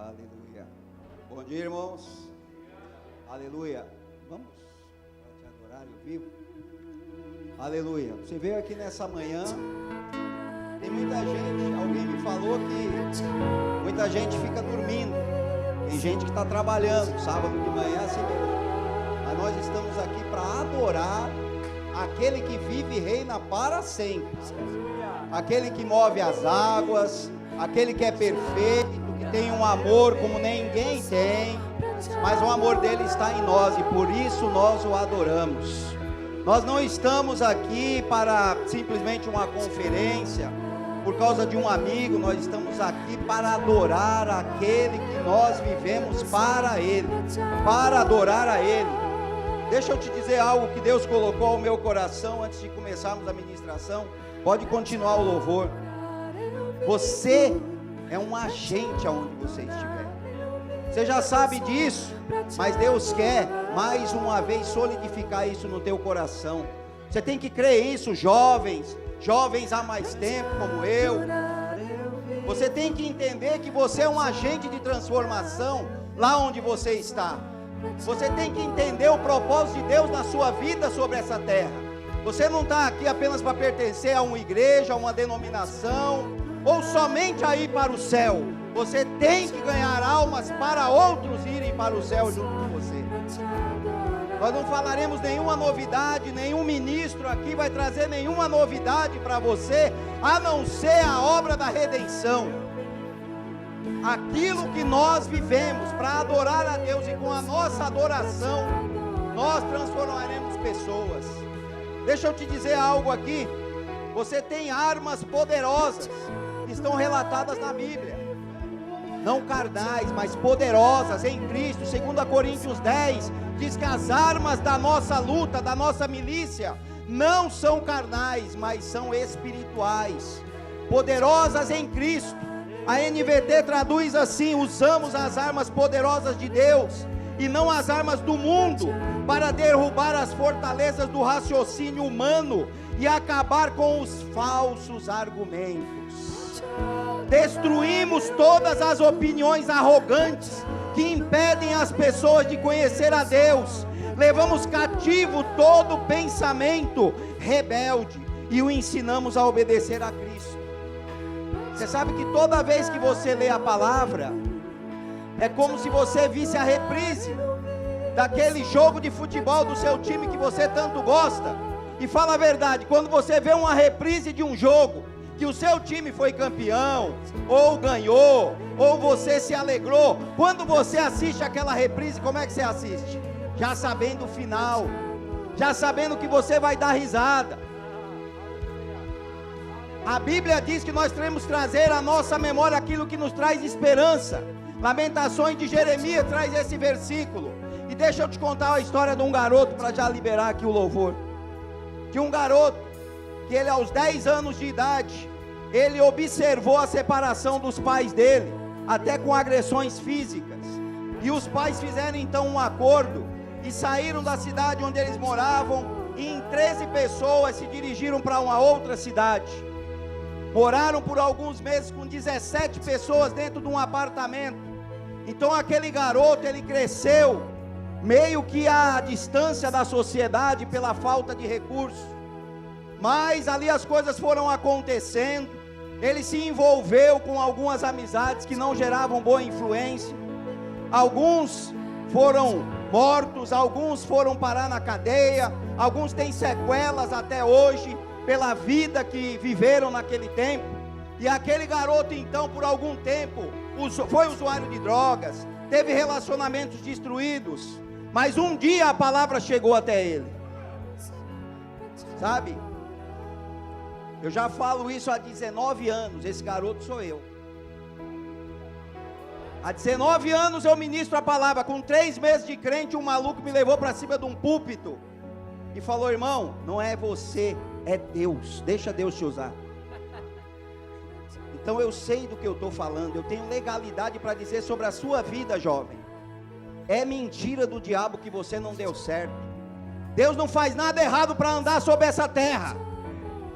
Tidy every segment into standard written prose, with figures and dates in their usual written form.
Aleluia. Bom dia, irmãos. Aleluia. Vamos te adorar ao vivo. Aleluia. Você veio aqui nessa manhã. Tem muita gente. Alguém me falou que muita gente fica dormindo. Tem gente que está trabalhando. Sábado de manhã assim mesmo. Mas nós estamos aqui para adorar aquele que vive e reina para sempre. Aquele que move as águas. Aquele que é perfeito. Tem um amor como ninguém tem, mas o amor dele está em nós e por isso nós o adoramos. Nós não estamos aqui para simplesmente uma conferência, por causa de um amigo, nós estamos aqui para adorar aquele que nós vivemos para ele, para adorar a ele. Deixa eu te dizer algo que Deus colocou ao meu coração antes de começarmos a ministração. Pode continuar o louvor. Você é um agente aonde você estiver. Você já sabe disso, mas Deus quer mais uma vez solidificar isso no teu coração. Você tem que crer isso, jovens há mais tempo como eu. Você tem que entender que você é um agente de transformação lá onde você está. Você tem que entender o propósito de Deus na sua vida sobre essa terra. Você não está aqui apenas para pertencer a uma igreja, a uma denominação, ou somente a ir para o céu. Você tem que ganhar almas para outros irem para o céu junto com você. Nós não falaremos nenhuma novidade, nenhum ministro aqui vai trazer nenhuma novidade para você, a não ser a obra da redenção. Aquilo que nós vivemos para adorar a Deus, e com a nossa adoração nós transformaremos pessoas. Deixa eu te dizer algo aqui. Você tem armas poderosas que estão relatadas na Bíblia, não carnais, mas poderosas em Cristo. 2 Coríntios 10 diz que as armas da nossa luta, da nossa milícia, não são carnais, mas são espirituais, poderosas em Cristo. A NVT traduz assim: usamos as armas poderosas de Deus e não as armas do mundo, para derrubar as fortalezas do raciocínio humano e acabar com os falsos argumentos. Destruímos todas as opiniões arrogantes que impedem as pessoas de conhecer a Deus. Levamos cativo todo pensamento rebelde e o ensinamos a obedecer a Cristo. Você sabe que toda vez que você lê a palavra, é como se você visse a reprise daquele jogo de futebol do seu time que você tanto gosta. E fala a verdade, quando você vê uma reprise de um jogo que o seu time foi campeão, ou ganhou, ou você se alegrou, quando você assiste aquela reprise, como é que você assiste? Já sabendo o final, já sabendo que você vai dar risada. A Bíblia diz que nós temos que trazer à nossa memória aquilo que nos traz esperança. Lamentações de Jeremias traz esse versículo. E deixa eu te contar a história de um garoto, para já liberar aqui o louvor. De um garoto, que ele aos 10 anos de idade, ele observou a separação dos pais dele, até com agressões físicas. E os pais fizeram então um acordo, e saíram da cidade onde eles moravam, e em 13 pessoas se dirigiram para uma outra cidade. Moraram por alguns meses com 17 pessoas dentro de um apartamento. Então aquele garoto, ele cresceu meio que à distância da sociedade pela falta de recursos. Mas ali as coisas foram acontecendo. Ele se envolveu com algumas amizades que não geravam boa influência. Alguns foram mortos, alguns foram parar na cadeia, alguns têm sequelas até hoje pela vida que viveram naquele tempo. E aquele garoto então, por algum tempo, foi usuário de drogas, teve relacionamentos destruídos, mas um dia a palavra chegou até ele. Sabe? Eu já falo isso há 19 anos, esse garoto sou eu. Há 19 anos eu ministro a palavra. Com 3 meses de crente, um maluco me levou para cima de um púlpito e falou: irmão, não é você, é Deus, deixa Deus te usar. Então eu sei do que eu estou falando, eu tenho legalidade para dizer sobre a sua vida, jovem. É mentira do diabo que você não deu certo. Deus não faz nada errado para andar sobre essa terra.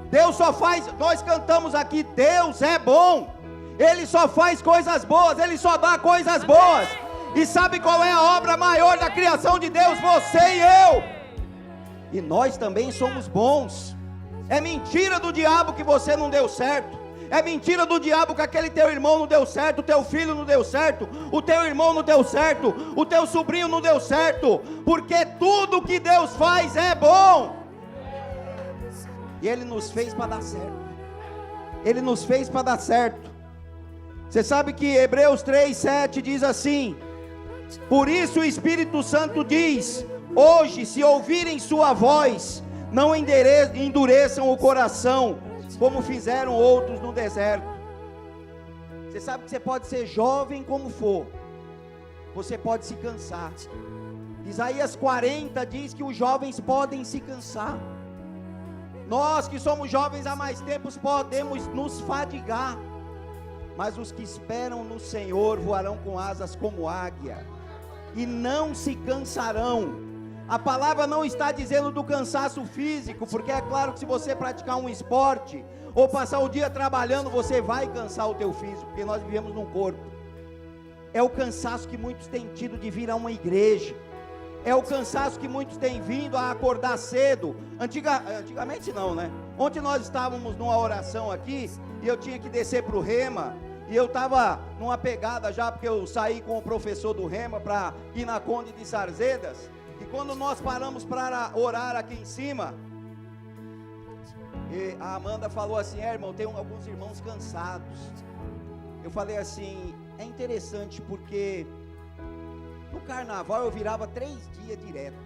Deus só faz, nós cantamos aqui, Deus é bom, Ele só faz coisas boas, Ele só dá coisas boas. E sabe qual é a obra maior da criação de Deus? Você e eu. E nós também somos bons. É mentira do diabo que você não deu certo. É mentira do diabo que aquele teu irmão não deu certo, o teu filho não deu certo, o teu irmão não deu certo, o teu sobrinho não deu certo, porque tudo que Deus faz é bom. E Ele nos fez para dar certo. Ele nos fez para dar certo. Você sabe que Hebreus 3:7 diz assim: por isso o Espírito Santo diz: hoje, se ouvirem sua voz, não endureçam o coração, como fizeram outros no deserto. Você sabe que você pode ser jovem como for, você pode se cansar. Isaías 40 diz que os jovens podem se cansar. Nós que somos jovens há mais tempo podemos nos fadigar, mas os que esperam no Senhor voarão com asas como águia, e não se cansarão. A palavra não está dizendo do cansaço físico, porque é claro que se você praticar um esporte, ou passar o dia trabalhando, você vai cansar o teu físico, porque nós vivemos num corpo. É o cansaço que muitos têm tido de vir a uma igreja, é o cansaço que muitos têm vindo a acordar cedo. Antigamente não, né? Ontem nós estávamos numa oração aqui, e eu tinha que descer para o Rema, e eu estava numa pegada já, porque eu saí com o professor do Rema, para ir na Conde de Sarzedas. E quando nós paramos para orar aqui em cima, e a Amanda falou assim: irmão, tem alguns irmãos cansados. Eu falei assim: é interessante, porque no carnaval eu virava 3 dias direto,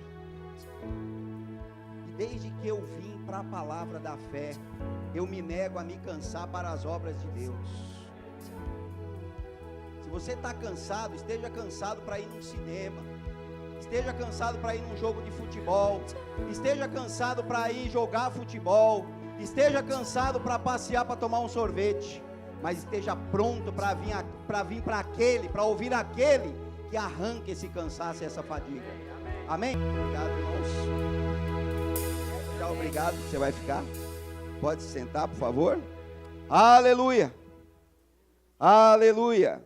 e desde que eu vim para a palavra da fé, eu me nego a me cansar para as obras de Deus. Se você está cansado, esteja cansado para ir num cinema, esteja cansado para ir num jogo de futebol, esteja cansado para ir jogar futebol, esteja cansado para passear, para tomar um sorvete, mas esteja pronto para vir para aquele, para ouvir aquele que arranca esse cansaço e essa fadiga. Amém? Obrigado, irmãos. Já obrigado, você vai ficar. Pode se sentar, por favor. Aleluia. Aleluia.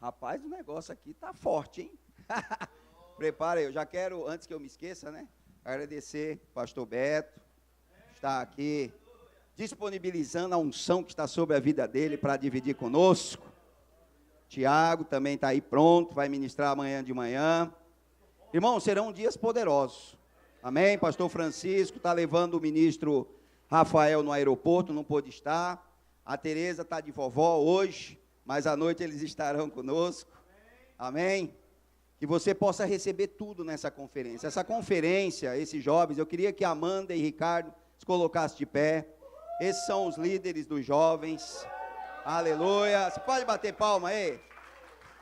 Rapaz, o negócio aqui tá forte, hein? Prepara aí, eu já quero, antes que eu me esqueça, né? Agradecer o pastor Beto, está aqui disponibilizando a unção que está sobre a vida dele para dividir conosco. Tiago também está aí pronto, vai ministrar amanhã de manhã. Irmãos, serão dias poderosos. Amém? Pastor Francisco está levando o ministro Rafael no aeroporto, não pôde estar. A Tereza está de vovó hoje, mas à noite eles estarão conosco. Amém? Que você possa receber tudo nessa conferência. Essa conferência, esses jovens, eu queria que Amanda e Ricardo se colocassem de pé. Esses são os líderes dos jovens. Aleluia. Você pode bater palma aí?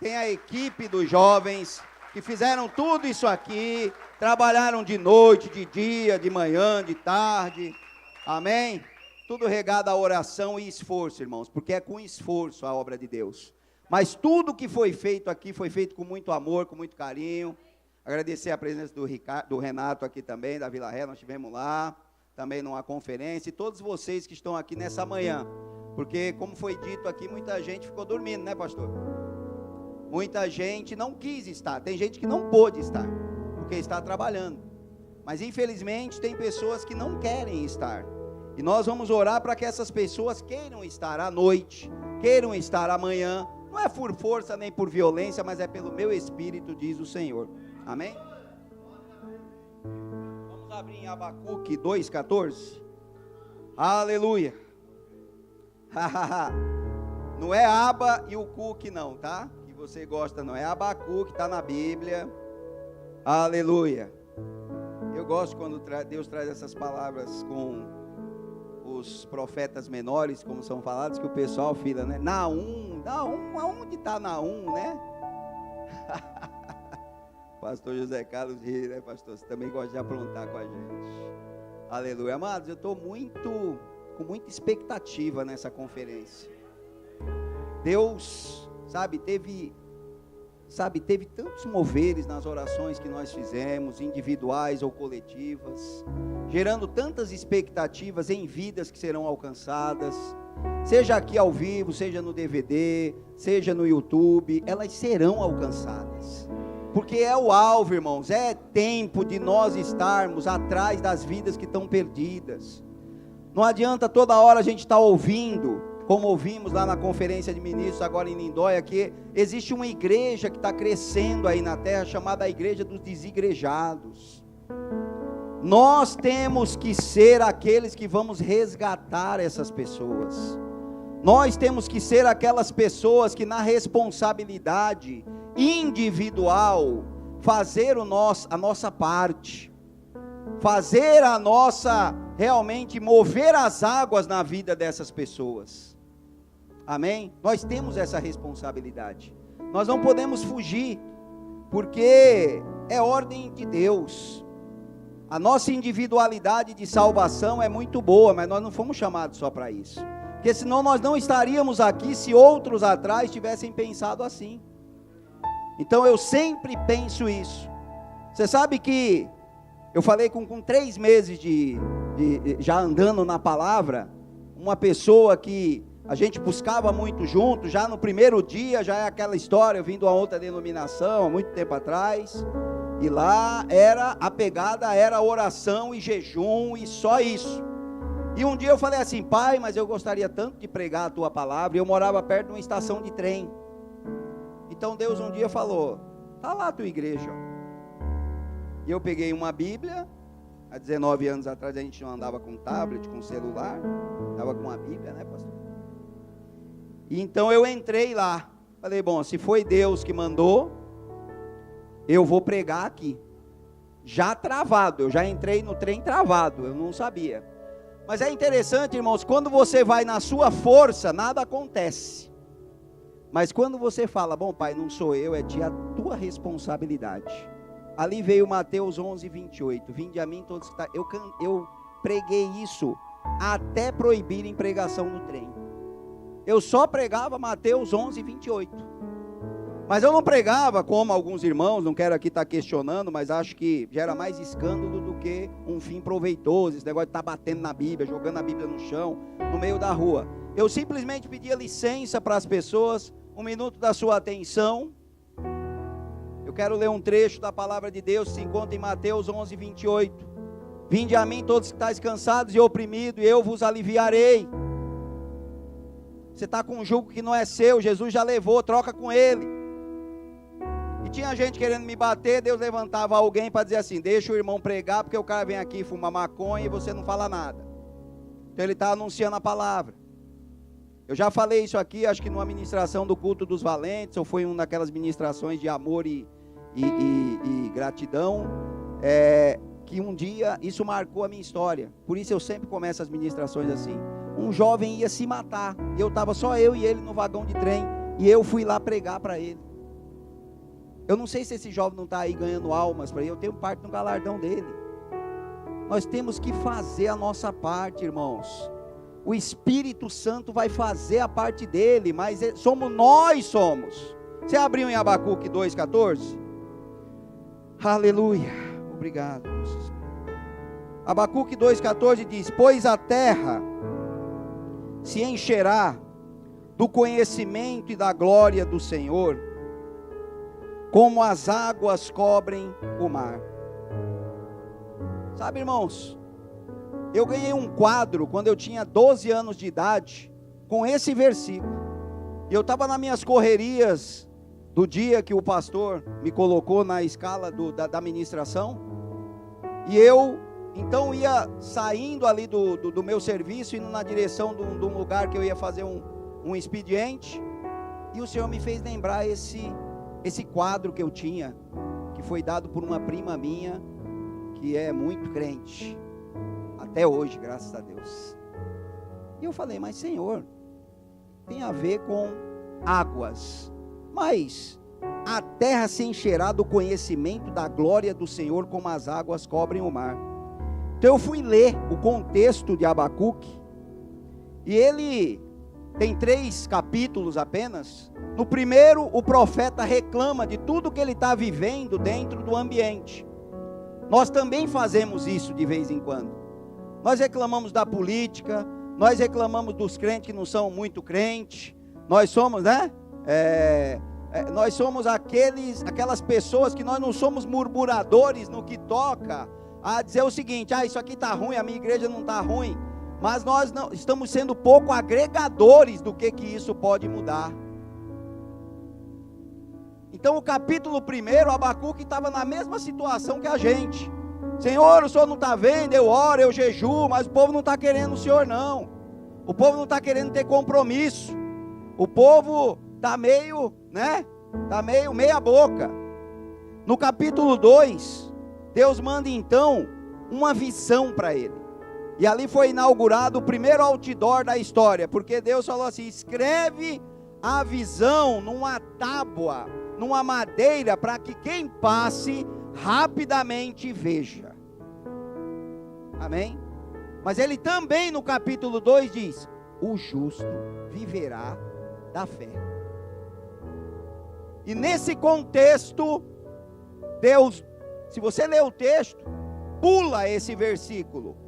Tem a equipe dos jovens que fizeram tudo isso aqui, trabalharam de noite, de dia, de manhã, de tarde. Amém? Tudo regado a oração e esforço, irmãos, porque é com esforço a obra de Deus. Mas tudo que foi feito aqui foi feito com muito amor, com muito carinho. Agradecer a presença do Renato aqui também, da Vila Ré, nós estivemos lá, também numa conferência, e todos vocês que estão aqui nessa manhã, porque como foi dito aqui, muita gente ficou dormindo, né, pastor? Muita gente não quis estar, tem gente que não pôde estar, porque está trabalhando, mas infelizmente tem pessoas que não querem estar, e nós vamos orar para que essas pessoas queiram estar à noite, queiram estar amanhã. Não é por força nem por violência, mas é pelo meu espírito, diz o Senhor. Amém? Vamos abrir em Abacuque 2,14. Aleluia. Não é Aba e o Cuque não, tá? Que você gosta não, é Abacuque, está na Bíblia. Aleluia. Eu gosto quando Deus traz essas palavras com os profetas menores, como são falados, que o pessoal fila, né? Naum, aonde está Naum, né? Pastor José Carlos ri, né, pastor? Você também gosta de aprontar com a gente. Aleluia. Amados, eu estou com muita expectativa nessa conferência. Deus, sabe, teve sabe, teve tantos moveres nas orações que nós fizemos, individuais ou coletivas, gerando tantas expectativas em vidas que serão alcançadas, seja aqui ao vivo, seja no DVD, seja no YouTube, elas serão alcançadas, porque é o alvo, irmãos, é tempo de nós estarmos atrás das vidas que estão perdidas. Não adianta toda hora a gente estar ouvindo, como ouvimos lá na conferência de ministros agora em Lindóia, que existe uma igreja que está crescendo aí na terra, chamada a igreja dos desigrejados. Nós temos que ser aqueles que vamos resgatar essas pessoas. Nós temos que ser aquelas pessoas que na responsabilidade individual, fazer a nossa parte, fazer a nossa, realmente mover as águas na vida dessas pessoas. Amém? Nós temos essa responsabilidade. Nós não podemos fugir, porque é ordem de Deus. A nossa individualidade de salvação é muito boa, mas nós não fomos chamados só para isso. Porque senão nós não estaríamos aqui se outros atrás tivessem pensado assim. Então eu sempre penso isso. Você sabe que eu falei com 3 meses já andando na palavra, uma pessoa que a gente buscava muito junto, já no primeiro dia, já é aquela história, eu vim de uma outra denominação, há muito tempo atrás, e lá a pegada era oração e jejum, e só isso. E um dia eu falei assim: pai, mas eu gostaria tanto de pregar a tua palavra, e eu morava perto de uma estação de trem. Então Deus um dia falou: tá lá a tua igreja, ó. E eu peguei uma Bíblia. Há 19 anos atrás a gente não andava com tablet, com celular, andava com uma Bíblia, né, pastor? E então eu entrei lá, falei: bom, se foi Deus que mandou, eu vou pregar aqui. Já travado, eu já entrei no trem travado, eu não sabia. Mas é interessante, irmãos, quando você vai na sua força, nada acontece. Mas quando você fala: bom, pai, não sou eu, é a tua responsabilidade. Ali veio Mateus 11, 28. Vinde a mim todos que eu preguei isso até proibirem pregação no trem. Eu só pregava Mateus 11, 28. Mas eu não pregava como alguns irmãos, não quero aqui estar questionando, mas acho que gera mais escândalo do que um fim proveitoso, esse negócio de estar batendo na Bíblia, jogando a Bíblia no chão, no meio da rua. Eu simplesmente pedia licença para as pessoas, 1 minuto da sua atenção. Eu quero ler um trecho da palavra de Deus, se encontra em Mateus 11, 28. Vinde a mim todos que estáis cansados e oprimidos, e eu vos aliviarei. Você está com um jugo que não é seu, Jesus já levou, troca com ele. E tinha gente querendo me bater, Deus levantava alguém para dizer assim: deixa o irmão pregar, porque o cara vem aqui fumar maconha e você não fala nada. Então ele está anunciando a palavra. Eu já falei isso aqui, acho que numa ministração do culto dos valentes, ou foi uma daquelas ministrações de amor e gratidão, que um dia isso marcou a minha história. Por isso eu sempre começo as ministrações assim. Um jovem ia se matar, e estava só eu e ele no vagão de trem, e eu fui lá pregar para ele. Eu não sei se esse jovem não está aí ganhando almas para ele, eu tenho parte no galardão dele. Nós temos que fazer a nossa parte, irmãos. O Espírito Santo vai fazer a parte dele, mas nós somos. Você abriu em Abacuque 2,14? Aleluia, obrigado. Abacuque 2,14 diz: pois a terra se encherá do conhecimento e da glória do Senhor, como as águas cobrem o mar. Sabe, irmãos, eu ganhei um quadro quando eu tinha 12 anos de idade, com esse versículo, e eu estava nas minhas correrias, do dia que o pastor me colocou na escala da ministração, e eu, então ia saindo ali do meu serviço, indo na direção de um lugar que eu ia fazer um expediente, e o Senhor me fez lembrar esse quadro que eu tinha, que foi dado por uma prima minha, que é muito crente, até hoje, graças a Deus. E eu falei: mas Senhor, tem a ver com águas, mas a terra se encherá do conhecimento da glória do Senhor, como as águas cobrem o mar. Então eu fui ler o contexto de Abacuque, e ele tem 3 capítulos apenas. No primeiro, o profeta reclama de tudo que ele está vivendo dentro do ambiente. Nós também fazemos isso de vez em quando. Nós reclamamos da política, nós reclamamos dos crentes que não são muito crentes. Nós somos, né? Nós somos aquelas pessoas que nós não somos murmuradores no que toca a dizer o seguinte: isso aqui está ruim, a minha igreja não está ruim. Mas nós não estamos sendo pouco agregadores do que isso pode mudar. Então o capítulo 1, Abacuque estava na mesma situação que a gente. Senhor, o Senhor não está vendo, eu oro, eu jejuo, mas o povo não está querendo o Senhor não. O povo não está querendo ter compromisso. O povo está meio, está meio meia boca. No capítulo 2, Deus manda então uma visão para ele. E ali foi inaugurado o primeiro outdoor da história, porque Deus falou assim: escreve a visão numa tábua, numa madeira, para que quem passe rapidamente veja. Amém? Mas ele também no capítulo 2 diz: o justo viverá da fé. E nesse contexto, Deus, se você ler o texto, pula esse versículo.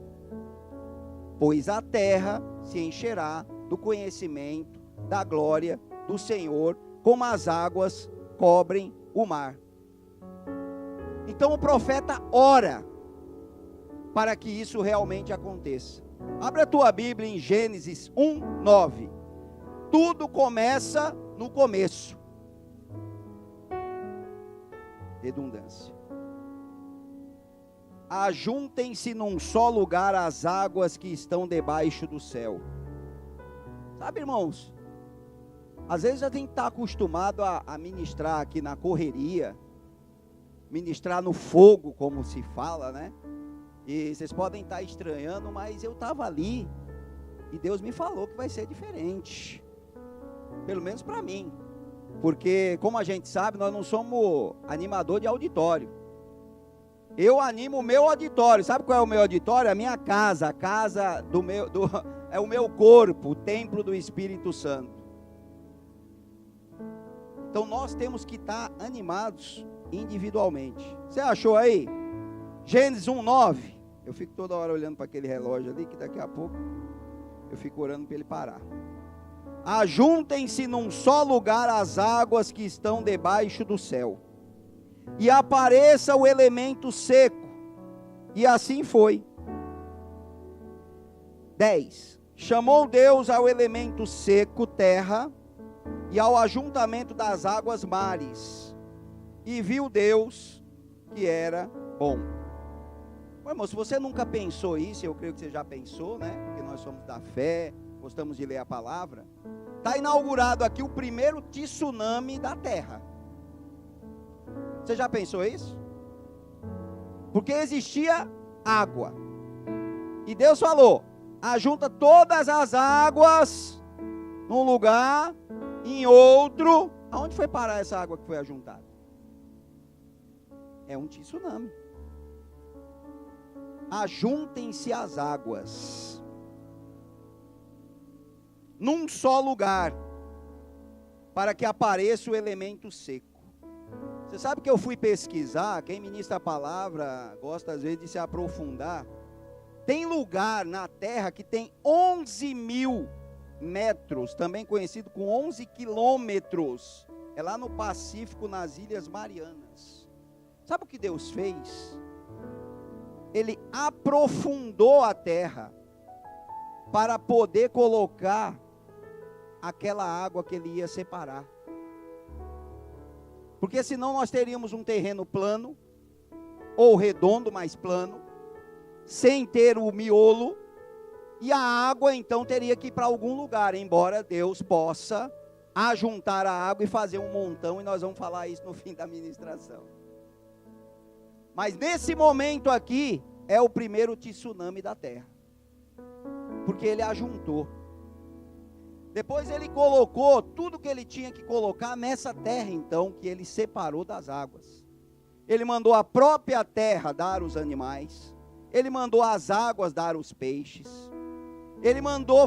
Pois a terra se encherá do conhecimento da glória do Senhor, como as águas cobrem o mar. Então o profeta ora para que isso realmente aconteça. Abre a tua Bíblia em Gênesis 1:9. Tudo começa no começo. Redundância. Ajuntem-se num só lugar as águas que estão debaixo do céu. Sabe, irmãos, às vezes a gente está acostumado a ministrar aqui na correria, ministrar no fogo, como se fala, né? E vocês podem estar estranhando, mas eu estava ali e Deus me falou que vai ser diferente, pelo menos para mim, porque como a gente sabe, nós não somos animador de auditório. Eu animo o meu auditório. Sabe qual é o meu auditório? A minha casa, a casa é o meu corpo, o templo do Espírito Santo. Então nós temos que estar animados individualmente. Você achou aí? Gênesis 1:9. Eu fico toda hora olhando para aquele relógio ali, que daqui a pouco eu fico orando para ele parar. Ajuntem-se num só lugar as águas que estão debaixo do céu, e apareça o elemento seco. E assim foi. 10. Chamou Deus ao elemento seco, terra, e ao ajuntamento das águas, mares. E viu Deus que era bom. Bom, irmão, se você nunca pensou isso, eu creio que você já pensou, né? Porque nós somos da fé, gostamos de ler a palavra. Está inaugurado aqui o primeiro tsunami da terra. Você já pensou isso? Porque existia água. E Deus falou: ajunta todas as águas num lugar, em outro. Aonde foi parar essa água que foi ajuntada? É um tsunami. Ajuntem-se as águas num só lugar, para que apareça o elemento seco. Você sabe que eu fui pesquisar, quem ministra a palavra gosta às vezes de se aprofundar. Tem lugar na terra que tem 11.000 metros, também conhecido com 11 quilômetros. É lá no Pacífico, nas Ilhas Marianas. Sabe o que Deus fez? Ele aprofundou a terra para poder colocar aquela água que ele ia separar. Porque senão nós teríamos um terreno plano, ou redondo, mas plano, sem ter o miolo, e a água então teria que ir para algum lugar, embora Deus possa ajuntar a água e fazer um montão, e nós vamos falar isso no fim da ministração. Mas nesse momento aqui, é o primeiro tsunami da terra, porque ele ajuntou. Depois ele colocou tudo que ele tinha que colocar nessa terra, então, que ele separou das águas. Ele mandou a própria terra dar os animais, ele mandou as águas dar os peixes, ele mandou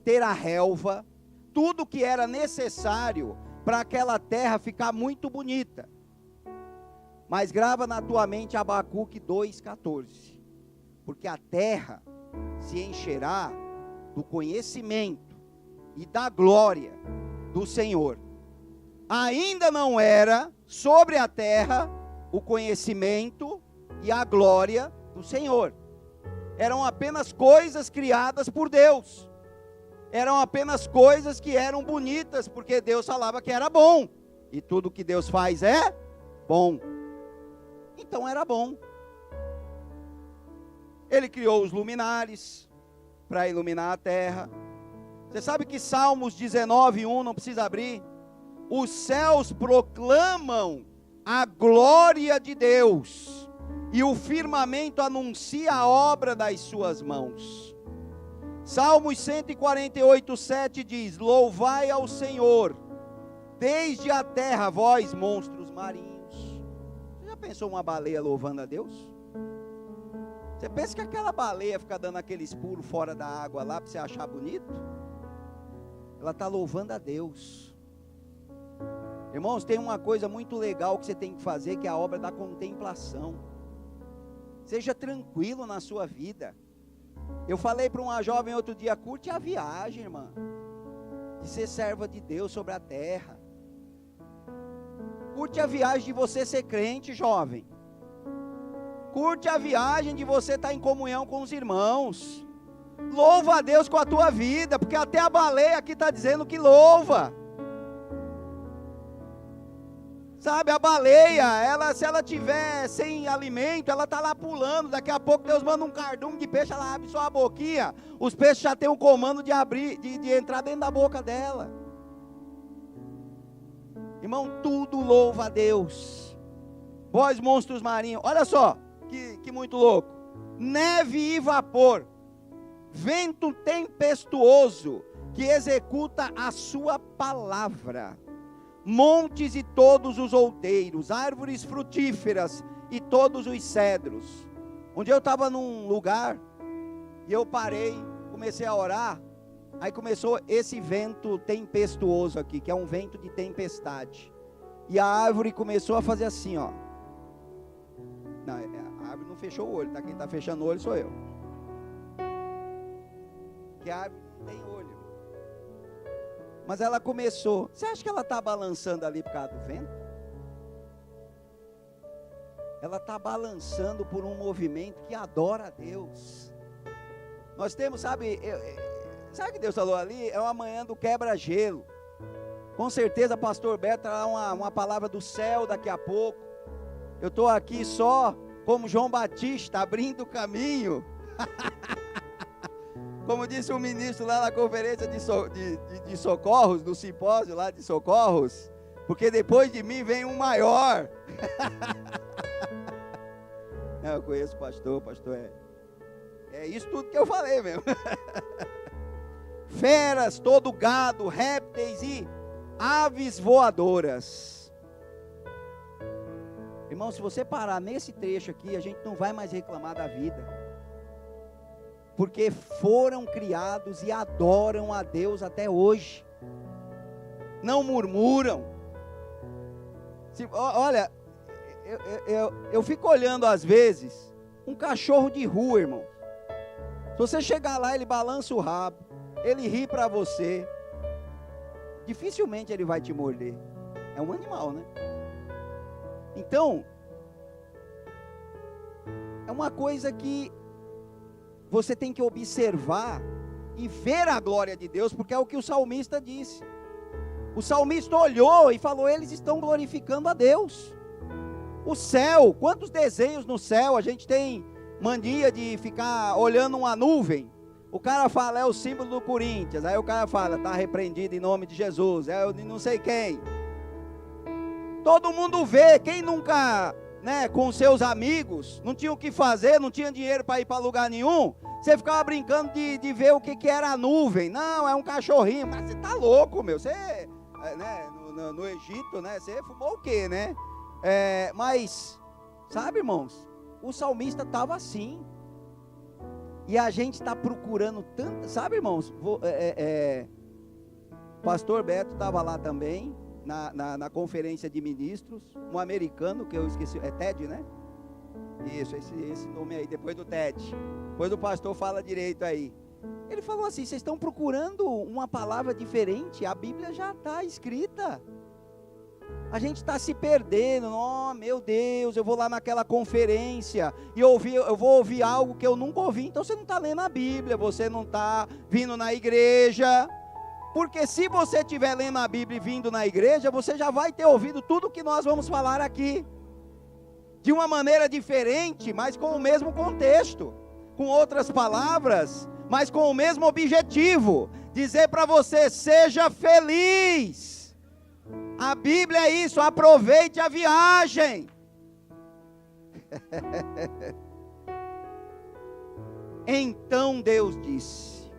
ter a relva, tudo que era necessário para aquela terra ficar muito bonita. Mas grava na tua mente Abacuque 2,14. Porque a terra se encherá do conhecimento e da glória do Senhor. Ainda não era sobre a terra o conhecimento e a glória do Senhor. Eram apenas coisas criadas por Deus. Eram apenas coisas que eram bonitas, porque Deus falava que era bom. E tudo que Deus faz é bom. Então era bom. Ele criou os luminares para iluminar a terra. Você sabe que Salmos 19:1, não precisa abrir. Os céus proclamam a glória de Deus, e o firmamento anuncia a obra das suas mãos. Salmos 148:7 diz: louvai ao Senhor, desde a terra, vós monstros marinhos. Você já pensou uma baleia louvando a Deus? Você pensa que aquela baleia fica dando aqueles pulos fora da água lá para você achar bonito? Ela está louvando a Deus. Irmãos, tem uma coisa muito legal que você tem que fazer, que é a obra da contemplação. Seja tranquilo na sua vida. Eu falei para uma jovem outro dia: curte a viagem, irmã, de ser serva de Deus sobre a terra. Curte a viagem de você ser crente, jovem. Curte a viagem de você estar em comunhão com os irmãos. Louva a Deus com a tua vida, porque até a baleia aqui está dizendo que louva. Sabe, a baleia, se ela tiver sem alimento, ela está lá pulando. Daqui a pouco Deus manda um cardume de peixe, ela abre só a boquinha. Os peixes já têm o comando de abrir, de entrar dentro da boca dela. Irmão, tudo louva a Deus. Vós monstros marinhos, olha só, que muito louco. Neve e vapor, vento tempestuoso, que executa a sua palavra. Montes e todos os outeiros, árvores frutíferas e todos os cedros. Um dia eu estava num lugar, e eu parei, comecei a orar, aí começou esse vento tempestuoso aqui, que é um vento de tempestade. E a árvore começou a fazer assim, ó. Não, a árvore não fechou o olho, tá? Quem está fechando o olho sou eu. Que a árvore não tem olho. Mas ela começou. Você acha que ela está balançando ali por causa do vento? Ela está balançando por um movimento que adora a Deus. Nós temos, sabe o que Deus falou ali? É uma manhã do quebra-gelo. Com certeza, pastor Beto terá uma palavra do céu daqui a pouco. Eu estou aqui só como João Batista, abrindo o caminho. Como disse o ministro lá na conferência de socorros, no simpósio lá de socorros, porque depois de mim vem um maior. Não, eu conheço o pastor é isso tudo que eu falei mesmo. Feras, todo gado, répteis e aves voadoras. Irmão, se você parar nesse trecho aqui, a gente não vai mais reclamar da vida. Porque foram criados e adoram a Deus até hoje. Não murmuram. Olha, eu fico olhando às vezes um cachorro de rua, irmão. Se você chegar lá, ele balança o rabo, ele ri para você. Dificilmente ele vai te morder. É um animal, né? Então, é uma coisa que você tem que observar e ver a glória de Deus, porque é o que o salmista disse. O salmista olhou e falou: eles estão glorificando a Deus. O céu, quantos desenhos no céu, a gente tem mania de ficar olhando uma nuvem. O cara fala, é o símbolo do Corinthians. Aí o cara fala, está repreendido em nome de Jesus. É não sei quem. Todo mundo vê, quem nunca... com seus amigos, não tinha o que fazer, não tinha dinheiro para ir para lugar nenhum, você ficava brincando de ver o que era a nuvem. Não, é um cachorrinho. Mas você tá louco, meu. Você, no Egito, você fumou o quê, né? Mas, sabe, irmãos, o salmista estava assim. E a gente está procurando tanto, sabe, irmãos? O pastor Beto estava lá também, na conferência de ministros, um americano, que eu esqueci, é Ted, né? Isso, esse nome aí, depois do Ted. Depois o pastor fala direito aí. Ele falou assim: vocês estão procurando uma palavra diferente, a Bíblia já está escrita. A gente está se perdendo. Oh, meu Deus, eu vou lá naquela conferência e eu vou ouvir algo que eu nunca ouvi. Então você não está lendo a Bíblia, você não está vindo na igreja. Porque se você estiver lendo a Bíblia e vindo na igreja, você já vai ter ouvido tudo que nós vamos falar aqui. De uma maneira diferente, mas com o mesmo contexto. Com outras palavras, mas com o mesmo objetivo. Dizer para você: seja feliz. A Bíblia é isso, aproveite a viagem. Então Deus disse,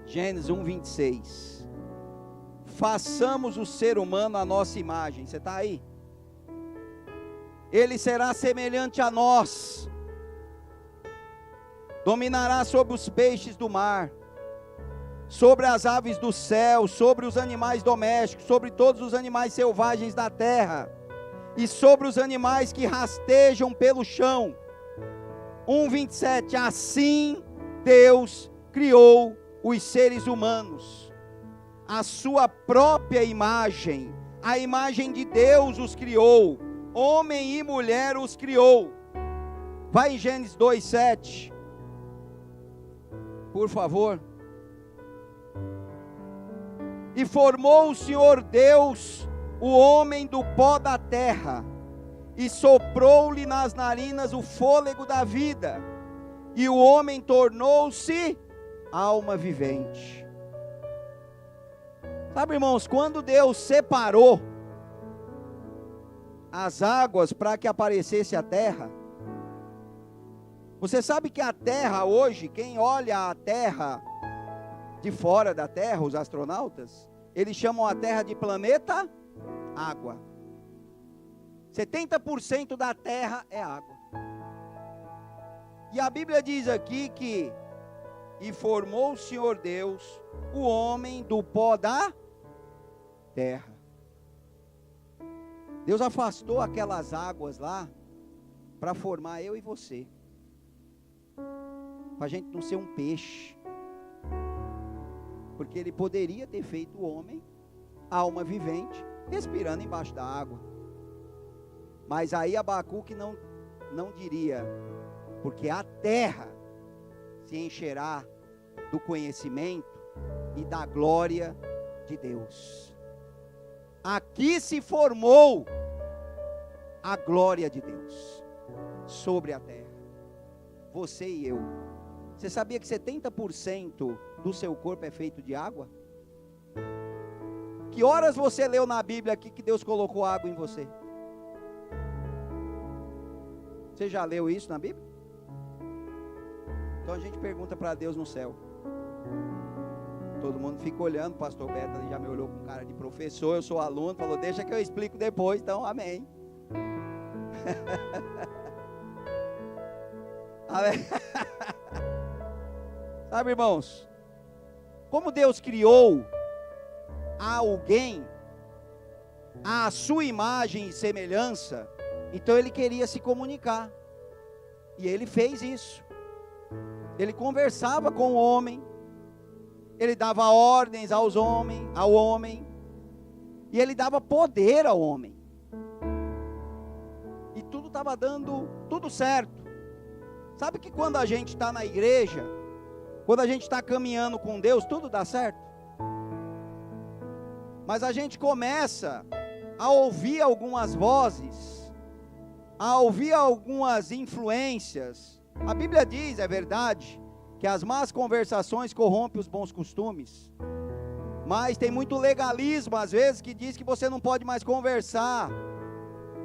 Gênesis 1:26, façamos o ser humano à nossa imagem. Você está aí? Ele será semelhante a nós, dominará sobre os peixes do mar, sobre as aves do céu, sobre os animais domésticos, sobre todos os animais selvagens da terra, e sobre os animais que rastejam pelo chão. 1:27, assim Deus criou os seres humanos, a sua própria imagem, a imagem de Deus os criou, homem e mulher os criou. Vai em Gênesis 2:7, por favor. E formou o Senhor Deus o homem do pó da terra, e soprou-lhe nas narinas o fôlego da vida, e o homem tornou-se alma vivente. Sabe, irmãos, quando Deus separou as águas para que aparecesse a terra, você sabe que a terra hoje, quem olha a terra de fora da terra, os astronautas, eles chamam a terra de planeta água. 70% da terra é água. E a Bíblia diz aqui que, e formou o Senhor Deus o homem do pó da terra. Deus afastou aquelas águas lá para formar eu e você, para a gente não ser um peixe. Porque Ele poderia ter feito o homem, alma vivente, respirando embaixo da água. Mas aí Abacuque não diria, porque a terra se encherá do conhecimento e da glória de Deus. Aqui se formou a glória de Deus sobre a terra. Você e eu. Você sabia que 70% do seu corpo é feito de água? Que horas você leu na Bíblia aqui que Deus colocou água em você? Você já leu isso na Bíblia? Então a gente pergunta para Deus no céu. Todo mundo fica olhando, o pastor Beto ali já me olhou com cara de professor, eu sou aluno, falou: deixa que eu explico depois, então amém. Amém. Sabe, irmãos, como Deus criou alguém à sua imagem e semelhança, então Ele queria se comunicar, e Ele fez isso. Ele conversava com o homem, Ele dava ordens ao homem, e Ele dava poder ao homem, e tudo estava dando tudo certo. Sabe que quando a gente está na igreja, quando a gente está caminhando com Deus, tudo dá certo? Mas a gente começa a ouvir algumas vozes, a ouvir algumas influências. A Bíblia diz, é verdade, que as más conversações corrompem os bons costumes. Mas tem muito legalismo, às vezes, que diz que você não pode mais conversar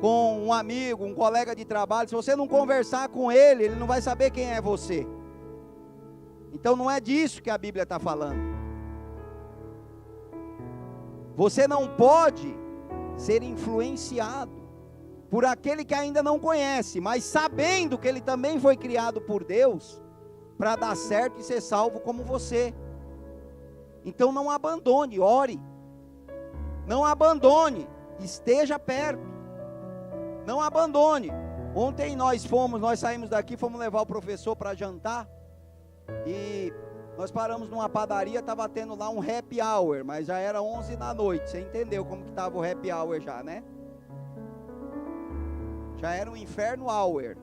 com um amigo, um colega de trabalho. Se você não conversar com ele, ele não vai saber quem é você. Então não é disso que a Bíblia está falando. Você não pode ser influenciado por aquele que ainda não conhece, mas sabendo que ele também foi criado por Deus, para dar certo e ser salvo como você. Então não abandone, ore. Não abandone, esteja perto. Não abandone. Ontem nós saímos daqui, fomos levar o professor para jantar. E nós paramos numa padaria, estava tendo lá um happy hour, mas já era 11 da noite. Você entendeu como que estava o happy hour já, né? Já era um inferno hour.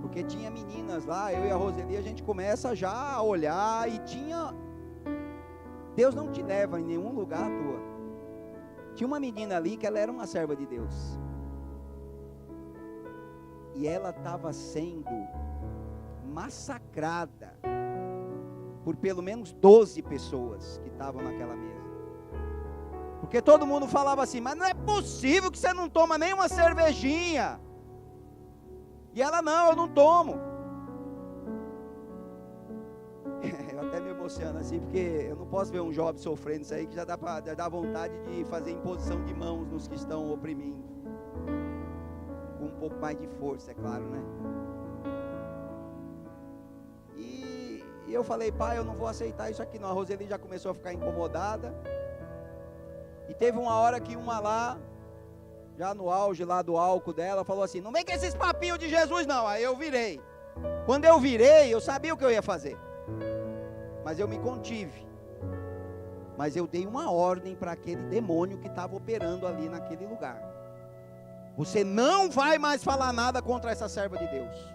Porque tinha meninas lá, eu e a Roseli, a gente começa já a olhar e tinha... Deus não te leva em nenhum lugar à toa. Tinha uma menina ali que ela era uma serva de Deus. E ela estava sendo massacrada por pelo menos 12 pessoas que estavam naquela mesa. Porque todo mundo falava assim, mas não é possível que você não toma nem uma cervejinha. E ela, não, eu não tomo. Eu até me emociono assim, porque eu não posso ver um jovem sofrendo isso aí, que já dá vontade de fazer imposição de mãos nos que estão oprimindo. Com um pouco mais de força, é claro, né? E eu falei, pai, eu não vou aceitar isso aqui não. A Roseli já começou a ficar incomodada. E teve uma hora que uma lá, já no auge lá do álcool dela, falou assim, não vem com esses papinhos de Jesus não. Aí eu virei. Quando eu virei, eu sabia o que eu ia fazer. Mas eu me contive. Mas eu dei uma ordem para aquele demônio que estava operando ali naquele lugar. Você não vai mais falar nada contra essa serva de Deus.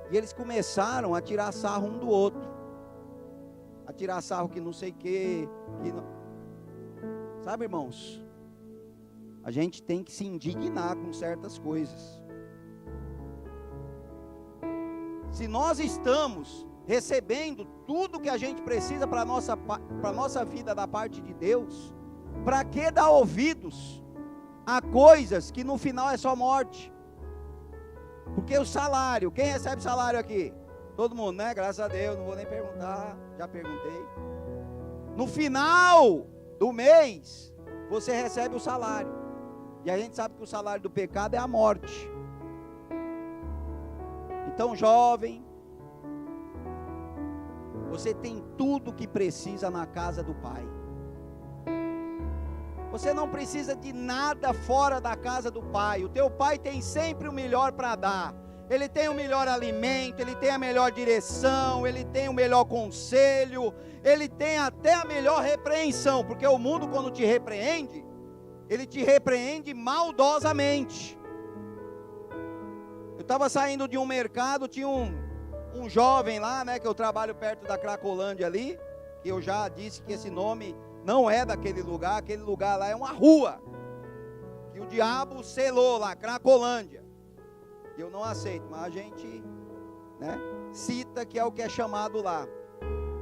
E eles começaram a tirar sarro um do outro. A tirar sarro que não sei o que não... Sabe, irmãos? A gente tem que se indignar com certas coisas. Se nós estamos recebendo tudo que a gente precisa para a nossa vida da parte de Deus, para que dar ouvidos a coisas que no final é só morte? Porque o salário, quem recebe salário aqui? Todo mundo, né? Graças a Deus, não vou nem perguntar, já perguntei. No final do mês, você recebe o salário. E a gente sabe que o salário do pecado é a morte. Então, jovem, você tem tudo que precisa na casa do Pai. Você não precisa de nada fora da casa do Pai. O teu Pai tem sempre o melhor para dar. Ele tem o melhor alimento, ele tem a melhor direção, ele tem o melhor conselho, ele tem até a melhor repreensão, porque o mundo, quando te repreende, ele te repreende maldosamente. Eu estava saindo de um mercado, tinha um jovem lá, né, que eu trabalho perto da Cracolândia ali, que eu já disse que esse nome não é daquele lugar, aquele lugar lá é uma rua, que o diabo selou lá, Cracolândia. Eu não aceito, mas a gente, né, cita que é o que é chamado lá.